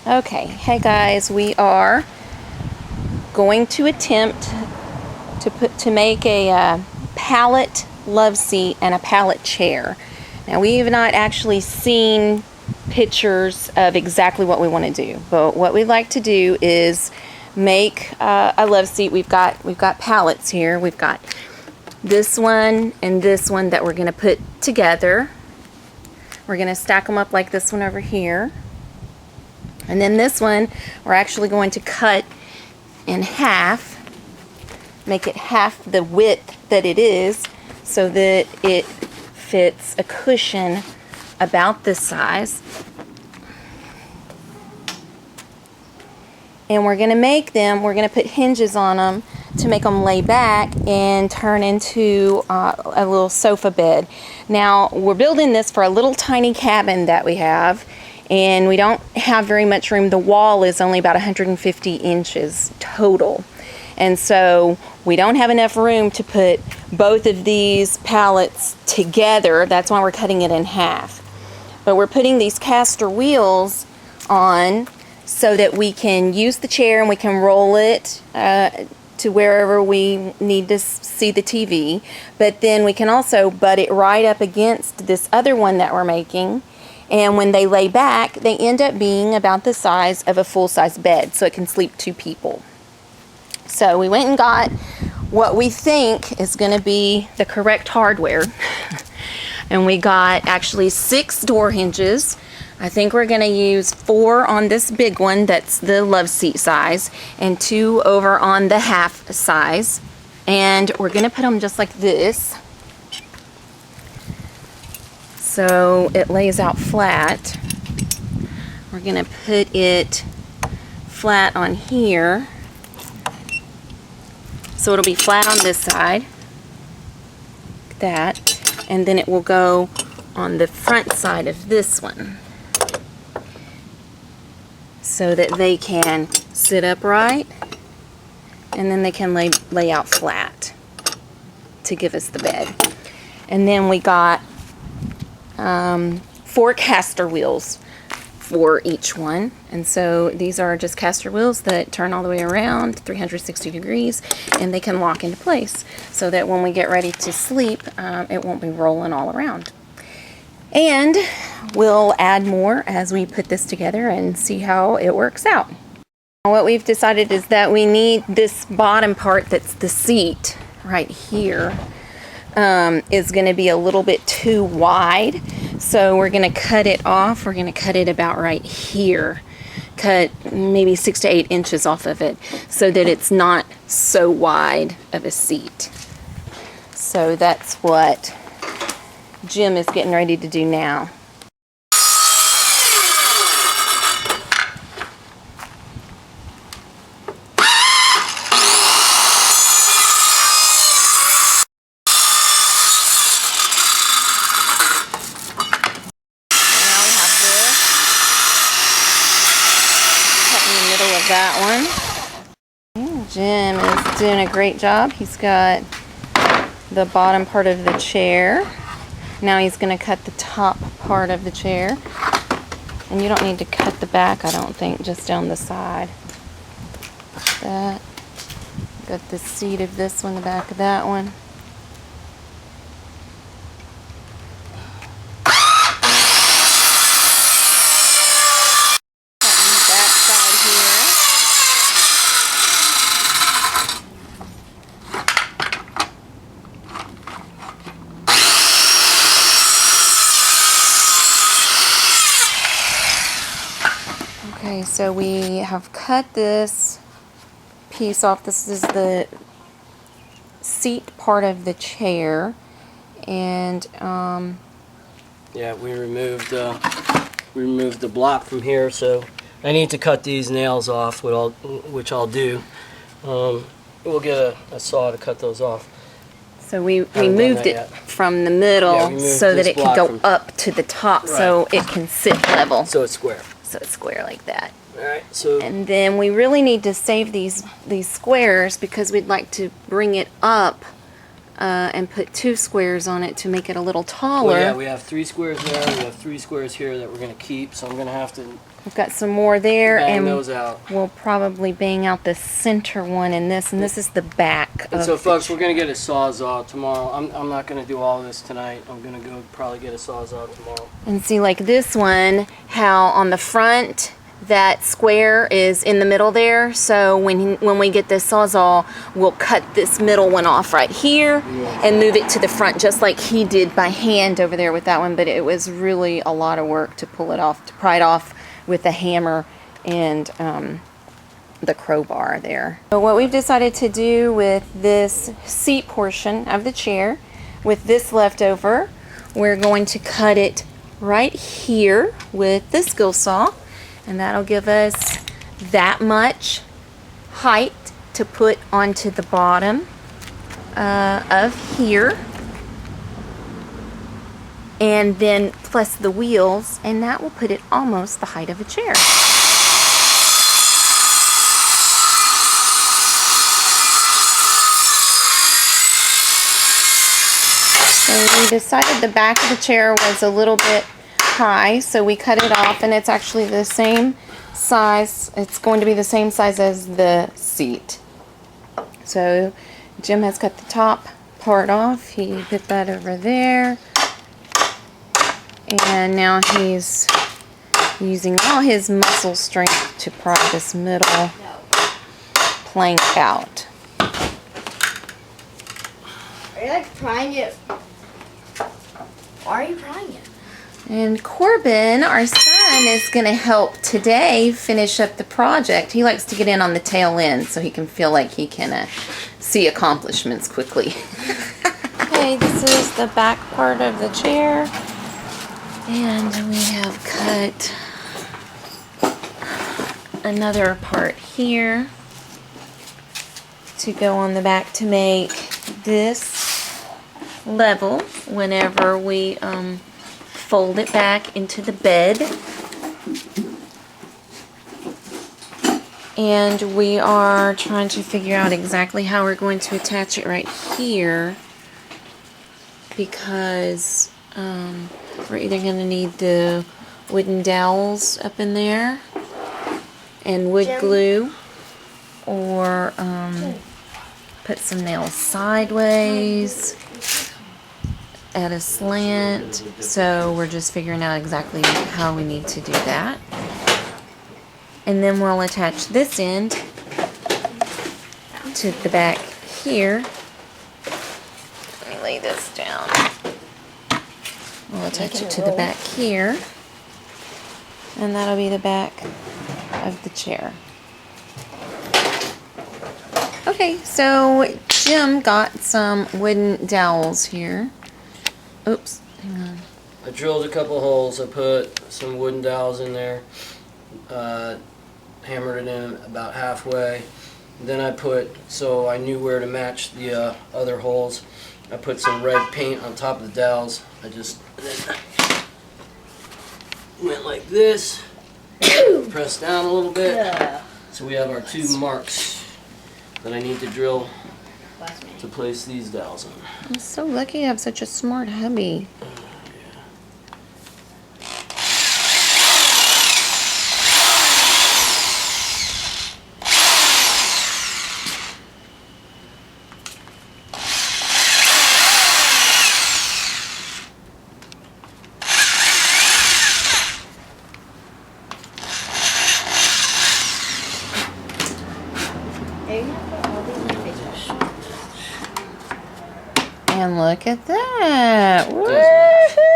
Okay, hey guys, we are going to attempt to make a pallet love seat and a pallet chair. Now we have not actually seen pictures of exactly what we want to do, but what we'd like to do is make a love seat. We've got pallets here. We've got this one and this one that we're going to put together. We're going to stack them up like this one over here. And then this one, we're actually going to cut in half, make it half the width that it is, so that it fits a cushion about this size. And we're going to make them, we're going to put hinges on them to make them lay back and turn into a little sofa bed. Now, we're building this for a little tiny cabin that we have, and we don't have very much room. The wall is only about 150 inches total. And so we don't have enough room to put both of these pallets together. That's why we're cutting it in half. But we're putting these caster wheels on so that we can use the chair and we can roll it to wherever we need to see the TV. But then we can also butt it right up against this other one that we're making. And when they lay back, they end up being about the size of a full-size bed, so it can sleep 2 people. So we went and got what we think is going to be the correct hardware. And we got actually 6 door hinges. I think we're going to use 4 on this big one, that's the love seat size, and 2 over on the half size. And we're going to put them just like this, so it lays out flat. We're going to put it flat on here, so it'll be flat on this side, like that, and then it will go on the front side of this one, so that they can sit upright, and then they can lay out flat to give us the bed. And then we got 4 caster wheels for each one, and so these are just caster wheels that turn all the way around 360 degrees, and they can lock into place so that when we get ready to sleep, it won't be rolling all around. And we'll add more as we put this together and see how it works out. What we've decided is that we need this bottom part that's the seat right here is going to be a little bit too wide, so we're going to cut it off. We're going to cut it about right here, cut maybe 6 to 8 inches off of it, so that it's not so wide of a seat. So that's what Jim is getting ready to do now. That one. Jim is doing a great job. He's got the bottom part of the chair. Now he's going to cut the top part of the chair. And you don't need to cut the back, I don't think, just down the side. That. Got the seat of this one, the back of that one. Okay, so we have cut this piece off. This is the seat part of the chair, and yeah, we removed the block from here, so I need to cut these nails off, which I'll do. We'll get a saw to cut those off. So we moved it from the middle so that it can go up to the top, right, so it can sit level. So it's square. So it's square like that. All right. So. And then we really need to save these squares, because we'd like to bring it up and put 2 squares on it to make it a little taller. Well, yeah, we have 3 squares there. We have 3 squares here that we're going to keep. So I'm going to have to We've got some more there, Bang and those out. we'll probably bang out the center one in this, and this is the back. And so, folks, we're gonna get a sawzall tomorrow. I'm not gonna do all this tonight. I'm gonna go probably get a sawzall tomorrow. And see, like this one, how on the front that square is in the middle there. So when we get this sawzall, we'll cut this middle one off right here and move it to the front, just like he did by hand over there with that one. But it was really a lot of work to pull it off, to pry it off with the hammer and the crowbar there. So what we've decided to do with this seat portion of the chair, with this leftover, we're going to cut it right here with the skill saw, and that'll give us that much height to put onto the bottom of here, and then plus the wheels, and that will put it almost the height of a chair. So we decided the back of the chair was a little bit high, so we cut it off, and it's actually the same size. It's going to be the same size as the seat. So Jim has cut the top part off. He put that over there, and now he's using all his muscle strength to pry this middle plank out. Are you like prying it? Why are you prying it? And Corbin, our son, is going to help today finish up the project. He likes to get in on the tail end so he can feel like he can see accomplishments quickly. Okay, this is the back part of the chair. And we have cut another part here to go on the back to make this level whenever we fold it back into the bed. And we are trying to figure out exactly how we're going to attach it right here, because we're either going to need the wooden dowels up in there and wood glue, or put some nails sideways at a slant. So we're just figuring out exactly how we need to do that. And then we'll attach this end to the back here. Let me lay this down. We'll attach it to the back here, and that'll be the back of the chair. Okay, so Jim got some wooden dowels here. Oops, hang on. I drilled a couple holes. I put some wooden dowels in there. Hammered it in about halfway. Then I put, so I knew where to match the other holes, I put some red paint on top of the dowels. I just went like this, press down a little bit. So we have our two marks that I need to drill to place these dowels on. I'm so lucky to have such a smart hubby. And look at that. Woohoo!